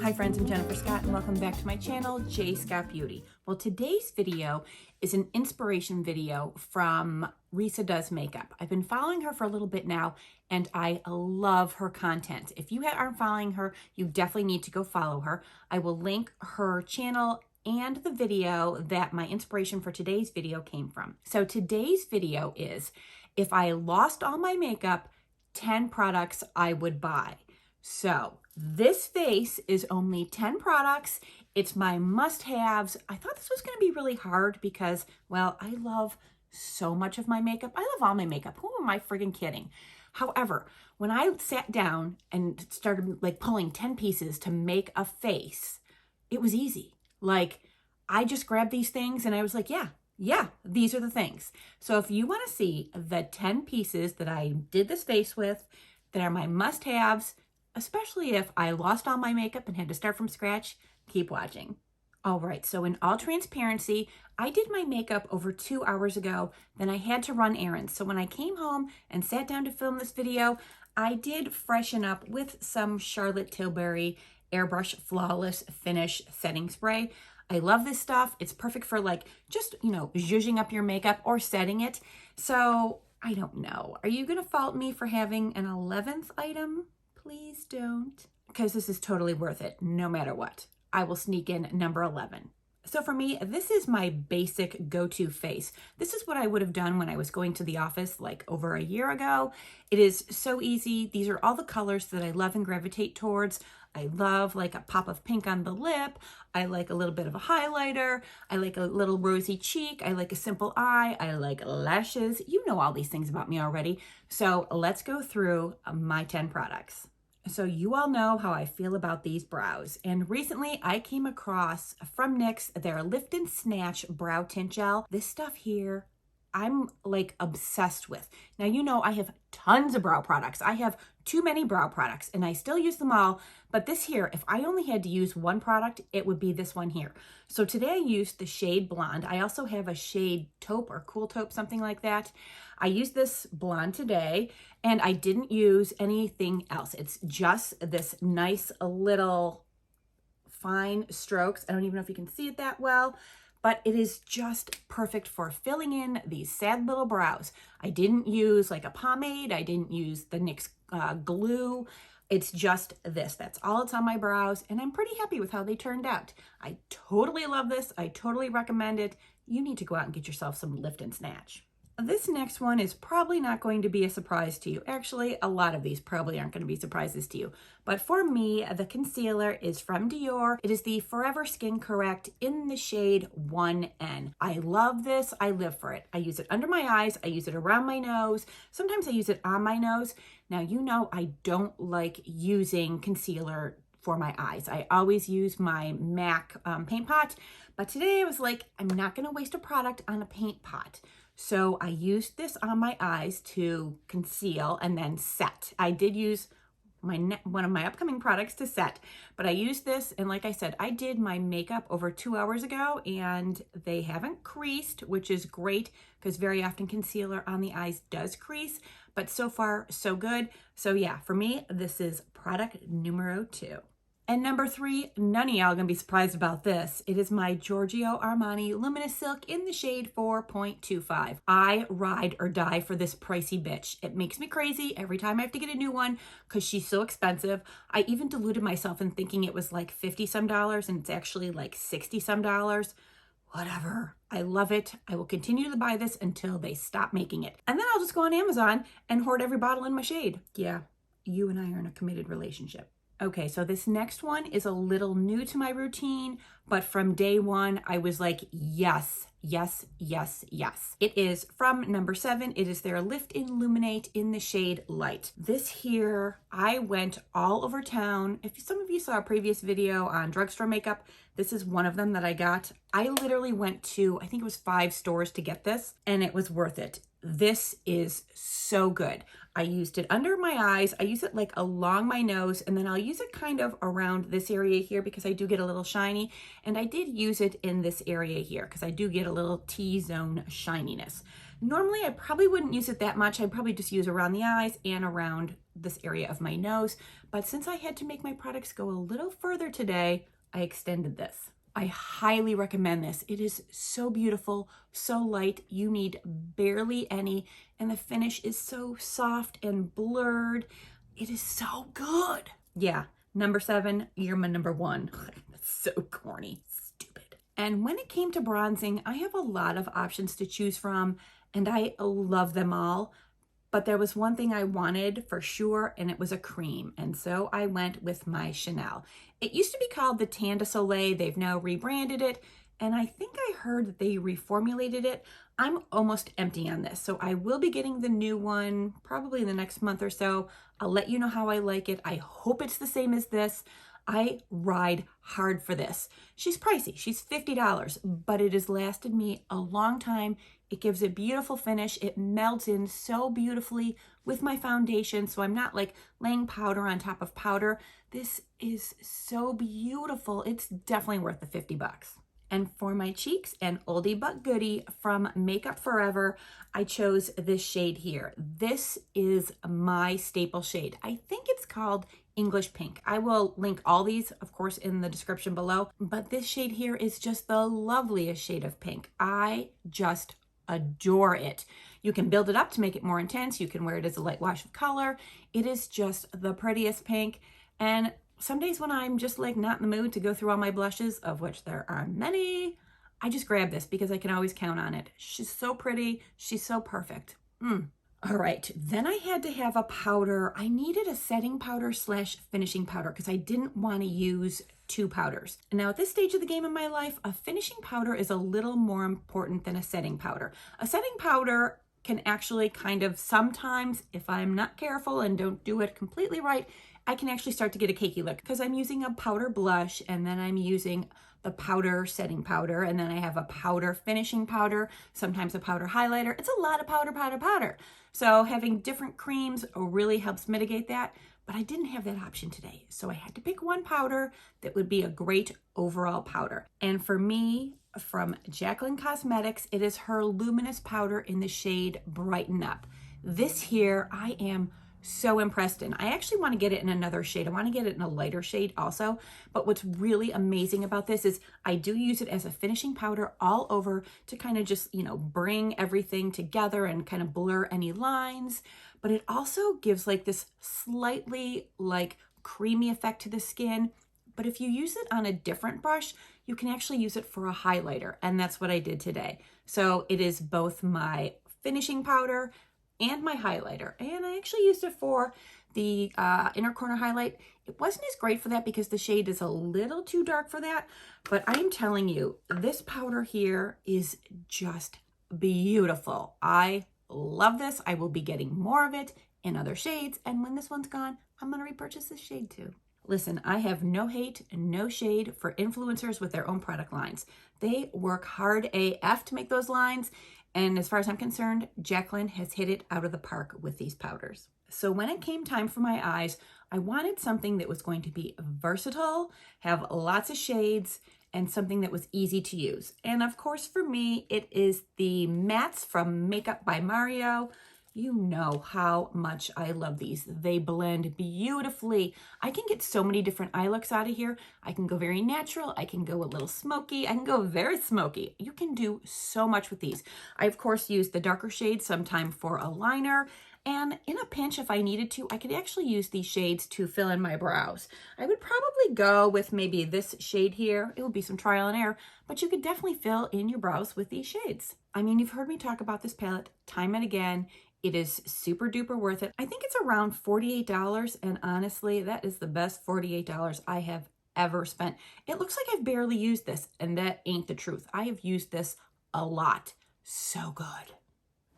Hi friends, I'm Jennifer Scott and welcome back to my channel, J Scott Beauty. Well, today's video is an inspiration video from Risa Does Makeup. I've been following her for a little bit now and I love her content. If you aren't following her, you definitely need to go follow her. I will link her channel and the video that my inspiration for today's video came from. So today's video is, if I lost all my makeup, 10 products I would buy. So this face is only 10 products. It's my must-haves. I thought this was going to be really hard because, well, I love so much of my makeup. I love all my makeup. Who am I friggin' kidding? However, when I sat down and started like pulling 10 pieces to make a face, it was easy. Like, I just grabbed these things and I was like, yeah, these are the things. So if you want to see the 10 pieces that I did this face with, that are my must-haves, especially if I lost all my makeup and had to start from scratch, keep watching. All right, so in all transparency, I did my makeup over 2 hours ago, then I had to run errands. So when I came home and sat down to film this video, I did freshen up with some Charlotte Tilbury Airbrush Flawless Finish Setting Spray. I love this stuff. It's perfect for like, just, zhuzhing up your makeup or setting it. So I don't know. Are you gonna fault me for having an 11th item? Please don't, because this is totally worth it no matter what. I will sneak in number 11. So for me, this is my basic go-to face. This is what I would have done when I was going to the office like over a year ago. It is so easy. These are all the colors that I love and gravitate towards. I love like a pop of pink on the lip. I like a little bit of a highlighter. I like a little rosy cheek. I like a simple eye. I like lashes. You know all these things about me already. So let's go through my 10 products. So you all know how I feel about these brows. And recently I came across from NYX their Lift and Snatch Brow Tint Gel. This stuff here, I'm like obsessed with. Now, you know, I have tons of brow products. I have too many brow products and I still use them all. But this here, if I only had to use one product, it would be this one here. So today I used the shade Blonde. I also have a shade Taupe or Cool Taupe, something like that. I used this blonde today and I didn't use anything else. It's just this nice little fine strokes. I don't even know if you can see it that well, but it is just perfect for filling in these sad little brows. I didn't use like a pomade. I didn't use the NYX glue. It's just this. That's all it's on my brows, and I'm pretty happy with how they turned out. I totally love this. I totally recommend it. You need to go out and get yourself some Lift and Snatch. This next one is probably not going to be a surprise to you. Actually, a lot of these probably aren't going to be surprises to you. But for me, the concealer is from Dior. It is the Forever Skin Correct in the shade 1N. I love this. I live for it. I use it under my eyes. I use it around my nose. Sometimes I use it on my nose. Now, you know I don't like using concealer for my eyes. I always use my MAC paint pot. But today I was like, I'm not going to waste a product on a paint pot. So I used this on my eyes to conceal and then set. I did use one of my upcoming products to set, but I used this, and like I said, I did my makeup over 2 hours ago and they haven't creased, which is great because very often concealer on the eyes does crease, but so far so good. So yeah, for me, this is product numero 2. And number 3, none of y'all gonna be surprised about this. It is my Giorgio Armani Luminous Silk in the shade 4.25. I ride or die for this pricey bitch. It makes me crazy every time I have to get a new one because she's so expensive. I even deluded myself in thinking it was like 50 some dollars and it's actually like 60 some dollars. Whatever. I love it. I will continue to buy this until they stop making it. And then I'll just go on Amazon and hoard every bottle in my shade. Yeah, you and I are in a committed relationship. Okay, so this next one is a little new to my routine, but from day one, I was like, yes, yes, yes, yes. It is from number 7. It is their Lift Illuminate in the shade Light. This here, I went all over town. If some of you saw a previous video on drugstore makeup, this is one of them that I got. I literally went to, I think it was 5 stores to get this, and it was worth it. This is so good. I used it under my eyes. I use it like along my nose, and then I'll use it kind of around this area here because I do get a little shiny. And I did use it in this area here because I do get a little T-zone shininess. Normally, I probably wouldn't use it that much. I'd probably just use around the eyes and around this area of my nose. But since I had to make my products go a little further today, I extended this. I highly recommend this. It is so beautiful, so light. You need barely any, and the finish is so soft and blurred. It is so good. Yeah, number 7, you're my number 1. That's so corny, stupid. And when it came to bronzing, I have a lot of options to choose from, and I love them all. But there was one thing I wanted for sure, and it was a cream. And so I went with my Chanel. It used to be called the Tan de Soleil. They've now rebranded it. And I think I heard that they reformulated it. I'm almost empty on this. So I will be getting the new one probably in the next month or so. I'll let you know how I like it. I hope it's the same as this. I ride hard for this. She's pricey. She's $50, but it has lasted me a long time. It gives a beautiful finish. It melts in so beautifully with my foundation, so I'm not like laying powder on top of powder. This is so beautiful. It's definitely worth the 50 bucks. And for my cheeks, an oldie but goodie from Makeup Forever, I chose this shade here. This is my staple shade. I think it's called English Pink. I will link all these, of course, in the description below, but this shade here is just the loveliest shade of pink. I just adore it. You can build it up to make it more intense. You can wear it as a light wash of color. It is just the prettiest pink. And some days when I'm just like not in the mood to go through all my blushes, of which there are many, I just grab this because I can always count on it. She's so pretty. She's so perfect. All right, then I had to have a powder. I needed a setting powder slash finishing powder because I didn't want to use 2 powders. And now at this stage of the game in my life, a finishing powder is a little more important than a setting powder. A setting powder can actually kind of sometimes, if I'm not careful and don't do it completely right, I can actually start to get a cakey look because I'm using a powder blush and then I'm using the powder setting powder, and then I have a powder finishing powder, sometimes a powder highlighter. It's a lot of powder. So having different creams really helps mitigate that, but I didn't have that option today. So I had to pick one powder that would be a great overall powder. And for me, from Jaclyn Cosmetics, it is her Luminous powder in the shade Brighten Up. This here, I am so impressed in. I actually want to get it in another shade. I want to get it in a lighter shade also. But what's really amazing about this is I do use it as a finishing powder all over to kind of just, bring everything together and kind of blur any lines. But it also gives like this slightly like creamy effect to the skin. But if you use it on a different brush, you can actually use it for a highlighter. And that's what I did today. So it is both my finishing powder and my highlighter. And I actually used it for the inner corner highlight. It wasn't as great for that because the shade is a little too dark for that. But I'm telling you, this powder here is just beautiful. I love this. I will be getting more of it in other shades. And when this one's gone, I'm going to repurchase this shade too. Listen, I have no hate and no shade for influencers with their own product lines. They work hard AF to make those lines. And as far as I'm concerned, Jaclyn has hit it out of the park with these powders. So when it came time for my eyes, I wanted something that was going to be versatile, have lots of shades, and something that was easy to use. And of course, for me, it is the mattes from Makeup by Mario. You know how much I love these. They blend beautifully. I can get so many different eye looks out of here. I can go very natural. I can go a little smoky. I can go very smoky. You can do so much with these. I, of course, use the darker shades sometime for a liner. And in a pinch, if I needed to, I could actually use these shades to fill in my brows. I would probably go with maybe this shade here. It would be some trial and error, but you could definitely fill in your brows with these shades. I mean, you've heard me talk about this palette time and again. It is super duper worth it. I think it's around $48, and honestly, that is the best $48 I have ever spent. It looks like I've barely used this, and that ain't the truth. I have used this a lot. So good.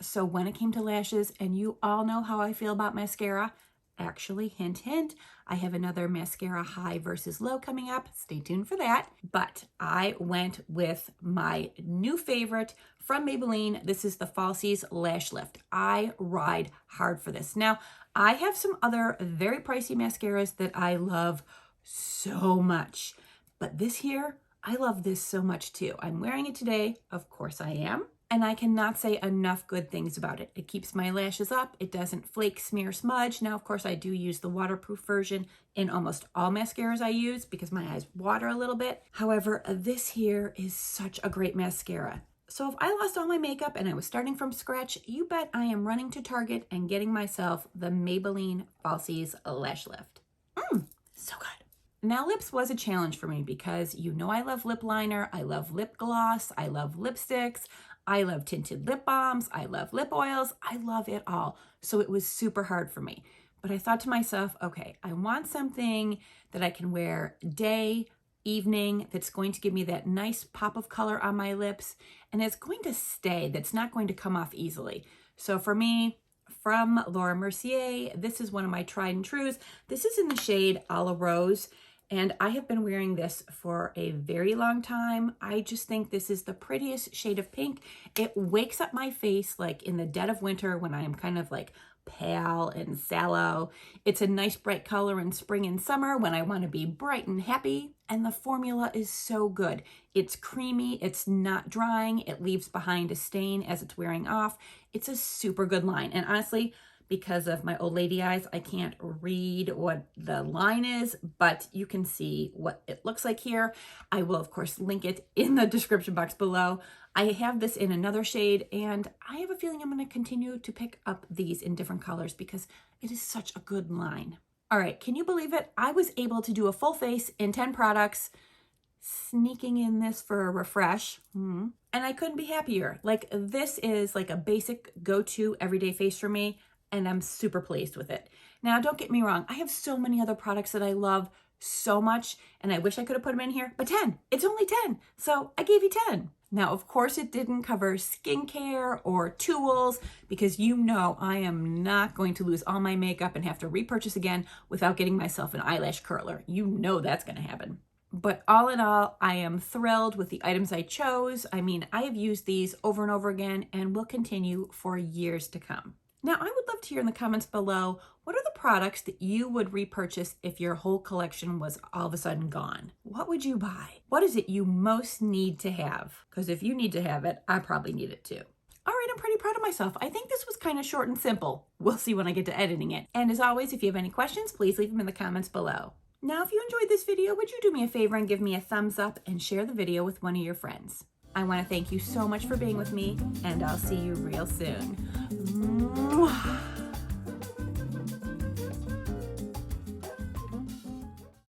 So when it came to lashes, and you all know how I feel about mascara, actually, hint, hint, I have another mascara high versus low coming up. Stay tuned for that. But I went with my new favorite from Maybelline. This is the Falsies Lash Lift. I ride hard for this. Now, I have some other very pricey mascaras that I love so much. But this here, I love this so much too. I'm wearing it today. Of course I am. and I cannot say enough good things about it. It keeps my lashes up. It doesn't flake, smear, smudge. Now, of course, I do use the waterproof version in almost all mascaras I use because my eyes water a little bit. However, this here is such a great mascara. So if I lost all my makeup and I was starting from scratch, you bet I am running to Target and getting myself the Maybelline Falsies Lash Lift. So good. Now, lips was a challenge for me because you know I love lip liner, I love lip gloss, I love lipsticks, I love tinted lip balms, I love lip oils, I love it all. So it was super hard for me. But I thought to myself, okay, I want something that I can wear day, evening, that's going to give me that nice pop of color on my lips, and it's going to stay, that's not going to come off easily. So for me, from Laura Mercier, this is one of my tried and trues. This is in the shade A La Rose. And I have been wearing this for a very long time. I just think this is the prettiest shade of pink. It wakes up my face like in the dead of winter when I am kind of like pale and sallow. It's a nice bright color in spring and summer when I want to be bright and happy. And the formula is so good. It's creamy, it's not drying, it leaves behind a stain as it's wearing off. It's a super good line. And honestly, because of my old lady eyes, I can't read what the line is, but you can see what it looks like here. I will, of course, link it in the description box below. I have this in another shade, and I have a feeling I'm going to continue to pick up these in different colors because it is such a good line. All right, can you believe it? I was able to do a full face in 10 products, sneaking in this for a refresh, and I couldn't be happier. Like, this is like a basic go-to everyday face for me, and I'm super pleased with it. Now, don't get me wrong. I have so many other products that I love so much, and I wish I could have put them in here, but 10. It's only 10, so I gave you 10. Now, of course, it didn't cover skincare or tools because you know I am not going to lose all my makeup and have to repurchase again without getting myself an eyelash curler. You know that's going to happen. But all in all, I am thrilled with the items I chose. I mean, I have used these over and over again and will continue for years to come. Now, I would love to hear in the comments below, what are the products that you would repurchase if your whole collection was all of a sudden gone? What would you buy? What is it you most need to have? Because if you need to have it, I probably need it too. All right, I'm pretty proud of myself. I think this was kind of short and simple. We'll see when I get to editing it. And as always, if you have any questions, please leave them in the comments below. Now, if you enjoyed this video, would you do me a favor and give me a thumbs up and share the video with one of your friends? I want to thank you so much for being with me, and I'll see you real soon. Mwah.